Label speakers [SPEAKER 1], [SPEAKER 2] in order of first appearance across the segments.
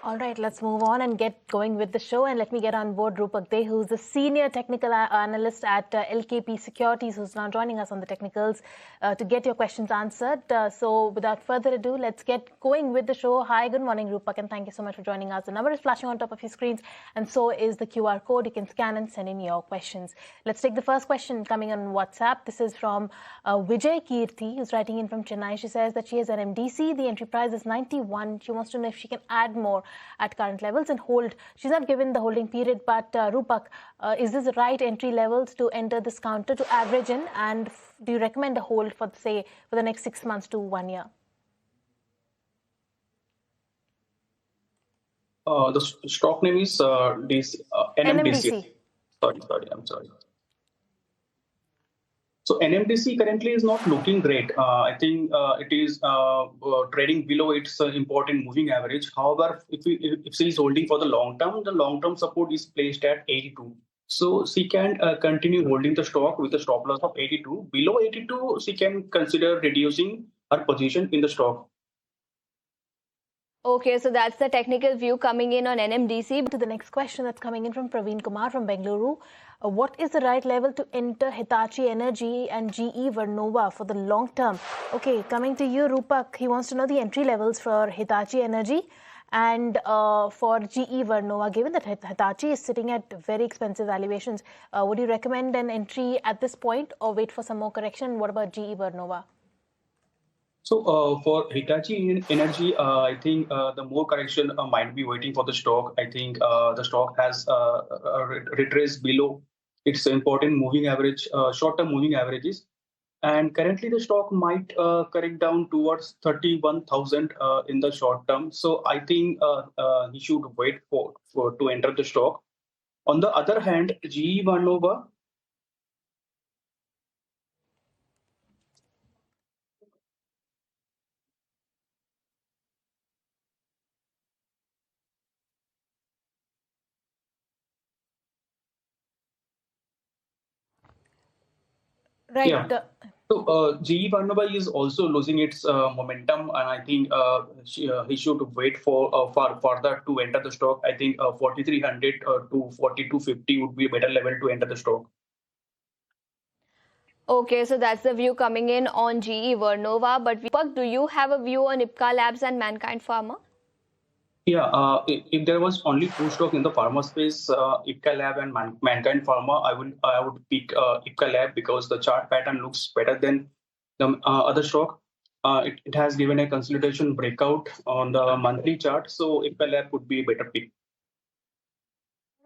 [SPEAKER 1] All right, let's move on and get going with the show. And let me get on board Rupak De, who's the senior technical analyst at LKP Securities, who's now joining us on the technicals to get your questions answered. So without further ado, let's get going with the show. Hi, good morning, Rupak, and thank you so much for joining us. The number is flashing on top of your screens, and so is the QR code. You can scan and send in your questions. Let's take the first question coming on WhatsApp. This is from Vijay Kirti, who's writing in from Chennai. She says that she has an MDC. The entry price is 91. She wants to know if she can add more at current levels and hold. She's not given the holding period, but Rupak, is this the right entry levels to enter this counter to average in? And do you recommend a hold for, say, for the next 6 months to 1 year?
[SPEAKER 2] The stock name is NMDC. I'm sorry. So NMDC currently is not looking great. I think it is trading below its important moving average. However, if she is holding for the long term support is placed at 82. So she can continue holding the stock with a stop loss of 82. Below 82, she can consider reducing her position in the stock.
[SPEAKER 3] Okay, so that's the technical view coming in on NMDC.
[SPEAKER 1] To the next question that's coming in from Praveen Kumar from Bengaluru. What is the right level to enter Hitachi Energy and GE Vernova for the long term? Okay, coming to you, Rupak. He wants to know the entry levels for Hitachi Energy and for GE Vernova. Given that Hitachi is sitting at very expensive valuations, would you recommend an entry at this point or wait for some more correction? What about GE Vernova?
[SPEAKER 2] So for Hitachi Energy, I think the more correction might be waiting for the stock. I think the stock has retraced below its important moving average, short-term moving averages. And currently the stock might correct down towards 31,000 in the short term. So I think he should wait for to enter the stock. On the other hand, GE Vernova,
[SPEAKER 1] Right.
[SPEAKER 2] Yeah. So GE Vernova is also losing its momentum, and I think he should wait for further to enter the stock. I think 4,300 to 4,250 would be a better level to enter the stock.
[SPEAKER 3] Okay, so that's the view coming in on GE Vernova. But Rupak, do you have a view on Ipca Labs and Mankind Pharma?
[SPEAKER 2] Yeah, if there was only two stocks in the pharma space, Ipca Lab and Mankind Pharma, I would pick Ipca Lab because the chart pattern looks better than the other stock. It has given a consolidation breakout on the monthly chart, so Ipca Lab would be a better pick.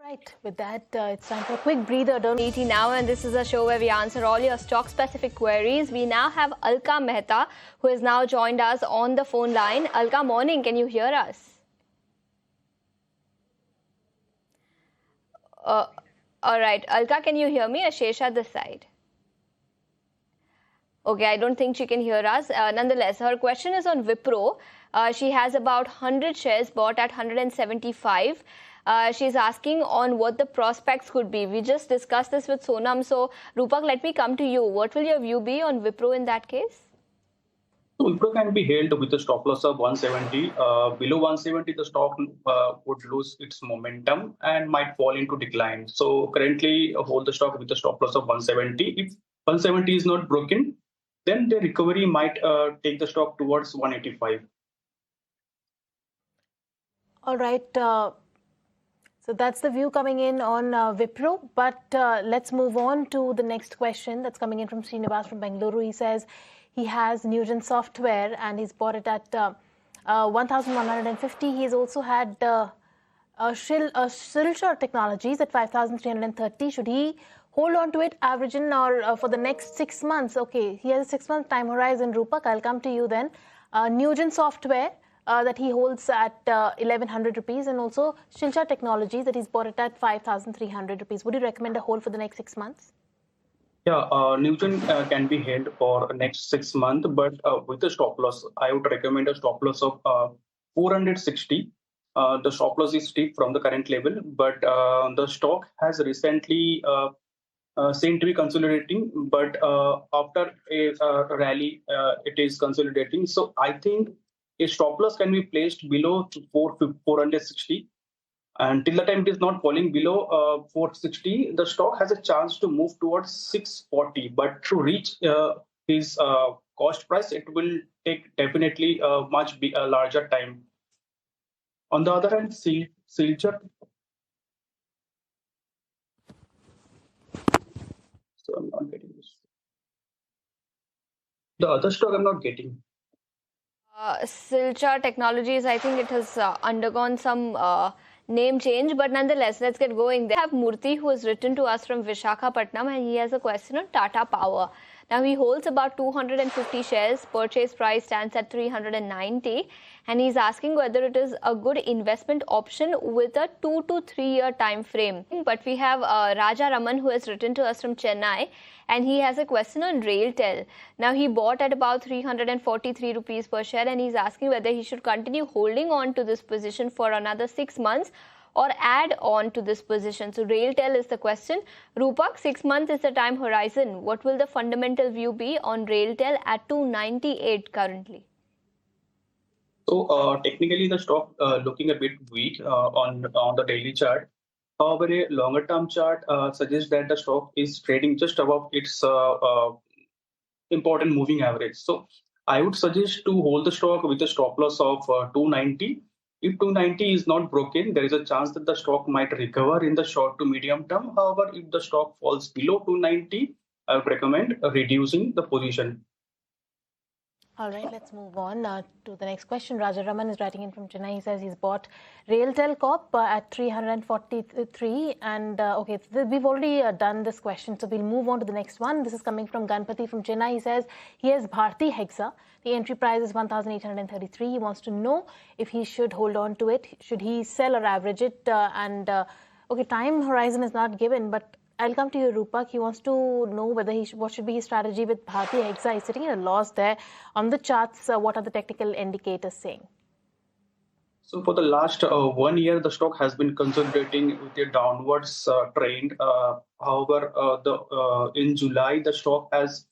[SPEAKER 1] Right. With that, it's time for a quick breather. Don't
[SPEAKER 3] ET now, and this is a show where we answer all your stock-specific queries. We now have Alka Mehta, who has now joined us on the phone line. Alka, morning. Can you hear us? All right. Alka, can you hear me? Ashesha this side. Okay, I don't think she can hear us. Nonetheless, her question is on Wipro. She has about 100 shares bought at 175. She's asking on what the prospects could be. We just discussed this with Sonam. So, Rupak, let me come to you. What will your view be on Wipro in that case?
[SPEAKER 2] So Wipro can be held with a stop loss of 170. Below 170, the stock would lose its momentum and might fall into decline. So currently, hold the stock with a stop loss of 170. If 170 is not broken, then the recovery might take the stock towards 185.
[SPEAKER 1] All right. So that's the view coming in on Wipro. But let's move on to the next question that's coming in from Srinivas from Bengaluru. He says he has Nugent Software and he's bought it at 1,150. He's also had Silchar Technologies at 5,330. Should he hold on to it, average in, or for the next 6 months? Okay, he has a 6-month time horizon. Rupak, I'll come to you then. Nugent Software that he holds at 1,100 rupees, and also Silchar Technologies that he's bought it at 5,300 rupees. Would you recommend a hold for the next 6 months?
[SPEAKER 2] Yeah, Newton can be held for next 6 months, but with a stop loss, I would recommend a stop loss of 460. The stop loss is steep from the current level, but the stock has recently seemed to be consolidating, but after a rally, it is consolidating. So I think a stop loss can be placed below 460. And till the time it is not falling below 460, the stock has a chance to move towards 640. But to reach his cost price, it will take definitely a much larger time. On the other hand, Silchar. So I'm not getting this. The other stock I'm not getting.
[SPEAKER 3] Silchar Technologies, I think it has undergone some name change, but nonetheless, let's get going. They have Murthy, who has written to us from Visakhapatnam, and he has a question on Tata Power. Now, he holds about 250 shares. Purchase price stands at 390, and he's asking whether it is a good investment option with a 2 to 3 year time frame. But we have Raja Raman, who has written to us from Chennai, and he has a question on RailTel. Now, he bought at about 343 rupees per share, and he's asking whether he should continue holding on to this position for another 6 months or add on to this position. So RailTel is the question. Rupak, 6 months is the time horizon. What will the fundamental view be on RailTel at 298 currently?
[SPEAKER 2] So technically the stock looking a bit weak on the daily chart. However, a longer term chart suggests that the stock is trading just above its important moving average. So I would suggest to hold the stock with a stop loss of 290. If 290 is not broken, there is a chance that the stock might recover in the short to medium term. However, if the stock falls below 290, I would recommend reducing the position.
[SPEAKER 1] All right, let's move on to the next question. Raja Raman is writing in from Chennai. He says he's bought RailTel Corp at 343. And okay, we've already done this question, so we'll move on to the next one. This is coming from Ganpati from Chennai. He says he has Bharti Hexa. The entry price is 1,833. He wants to know if he should hold on to it. Should he sell or average it? Okay, time horizon is not given, but I'll come to you, Rupak. He wants to know whether what should be his strategy with Bharti Hexa. He's sitting in a loss there. On the charts, what are the technical indicators saying?
[SPEAKER 2] So for the last 1 year, the stock has been consolidating with a downwards trend. However, in July, the stock has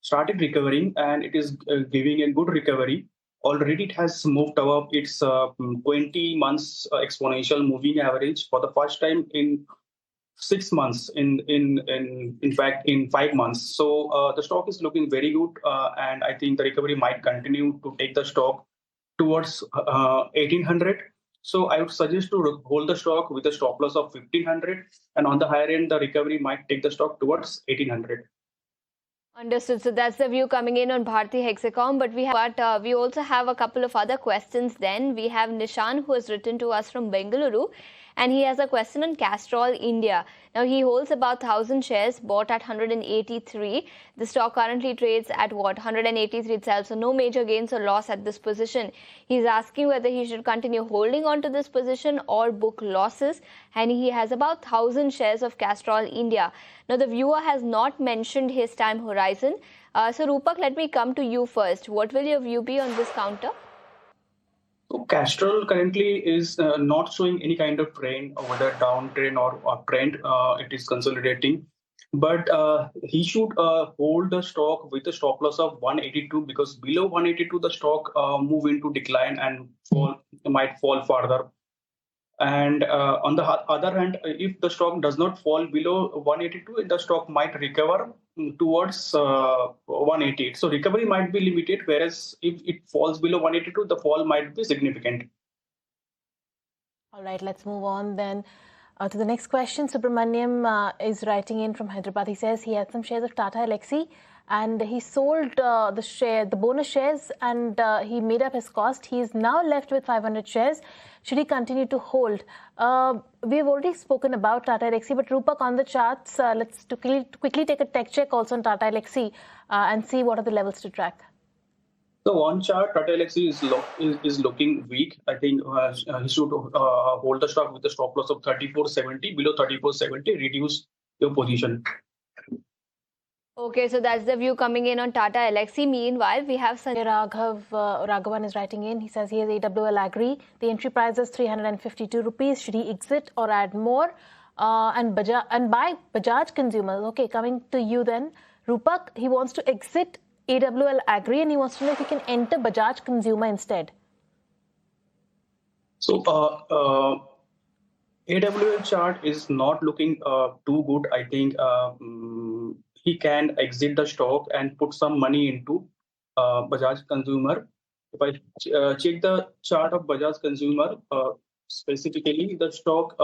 [SPEAKER 2] started recovering, and it is giving a good recovery. Already, it has moved above its 20 months exponential moving average for the first time in 6 months, in fact in 5 months. So the stock is looking very good, and I think the recovery might continue to take the stock towards 1800. So I would suggest to hold the stock with a stop loss of 1500, and on the higher end, the recovery might take the stock towards 1800.
[SPEAKER 3] Understood. So that's the view coming in on Bharti Hexacom. But we also have a couple of other questions. Then we have Nishan, who has written to us from Bengaluru, and he has a question on Castrol India. Now, he holds about 1,000 shares, bought at 183. The stock currently trades at what? 183 itself. So no major gains or loss at this position. He's asking whether he should continue holding on to this position or book losses. And he has about 1,000 shares of Castrol India. Now, the viewer has not mentioned his time horizon. So Rupak, let me come to you first. What will your view be on this counter?
[SPEAKER 2] So Castrol currently is not showing any kind of trend, whether downtrend or uptrend. It is consolidating, but he should hold the stock with a stop loss of 182, because below 182 the stock move into decline and might fall further. And on the other hand, if the stock does not fall below 182, the stock might recover towards 188. So recovery might be limited, whereas if it falls below 182, the fall might be significant.
[SPEAKER 1] All right, let's move on then to the next question. Subramaniam is writing in from Hyderabad. He says he had some shares of Tata Elxsi, and he sold the bonus shares, and he made up his cost. He is now left with 500 shares. Should he continue to hold? We've already spoken about Tata Elxsi, but Rupak, on the charts, let's quickly take a tech check also on Tata Elxsi and see what are the levels to track.
[SPEAKER 2] So on chart, Tata Elxsi is looking weak. I think he should hold the stock with a stop loss of 34.70. Below 34.70, reduce your position.
[SPEAKER 3] Okay, so that's the view coming in on Tata Elxsi. Meanwhile, we have Sanjay
[SPEAKER 1] Raghavan is writing in. He says he has AWL Agri. The entry price is 352 rupees. Should he exit or add more? And buy Bajaj Consumers. Okay, coming to you then. Rupak, he wants to exit AWL Agri, and he wants to know if he can enter Bajaj Consumer instead.
[SPEAKER 2] So AWL chart is not looking too good. I think he can exit the stock and put some money into Bajaj Consumer. If I check the chart of Bajaj Consumer, specifically the stock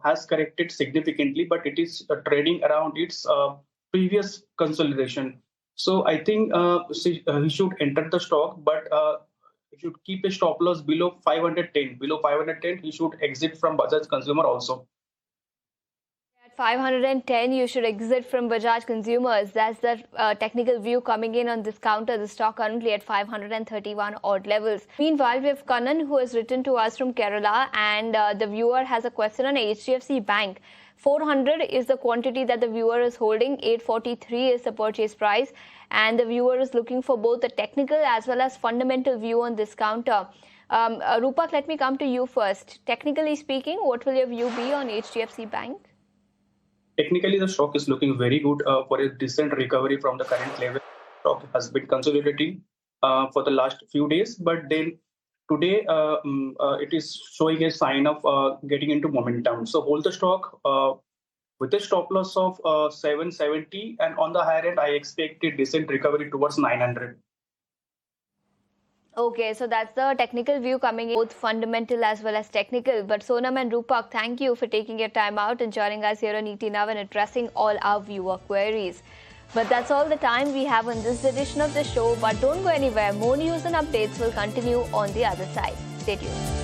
[SPEAKER 2] has corrected significantly, but it is trading around its previous consolidation. So I think he should enter the stock, but he should keep a stop loss below 510. Below 510, he should exit from Bajaj Consumer also.
[SPEAKER 3] At 510, you should exit from Bajaj Consumers. That's the technical view coming in on this counter. The stock currently at 531 odd levels. Meanwhile, we have Kannan, who has written to us from Kerala, and the viewer has a question on HDFC Bank. 400 is the quantity that the viewer is holding, 843 is the purchase price, and the viewer is looking for both the technical as well as fundamental view on this counter. Rupak, let me come to you first. Technically speaking, what will your view be on HDFC Bank?
[SPEAKER 2] Technically, the stock is looking very good for a decent recovery from the current level. Stock has been consolidating for the last few days, but then today it is showing a sign of getting into momentum. So hold the stock with a stop loss of 770, and on the higher end, I expect a decent recovery towards 900.
[SPEAKER 3] Okay, so that's the technical view coming in, both fundamental as well as technical. But Sonam and Rupak, thank you for taking your time out and joining us here on ET Now and addressing all our viewer queries. But that's all the time we have on this edition of the show. But don't go anywhere. More news and updates will continue on the other side. Stay tuned.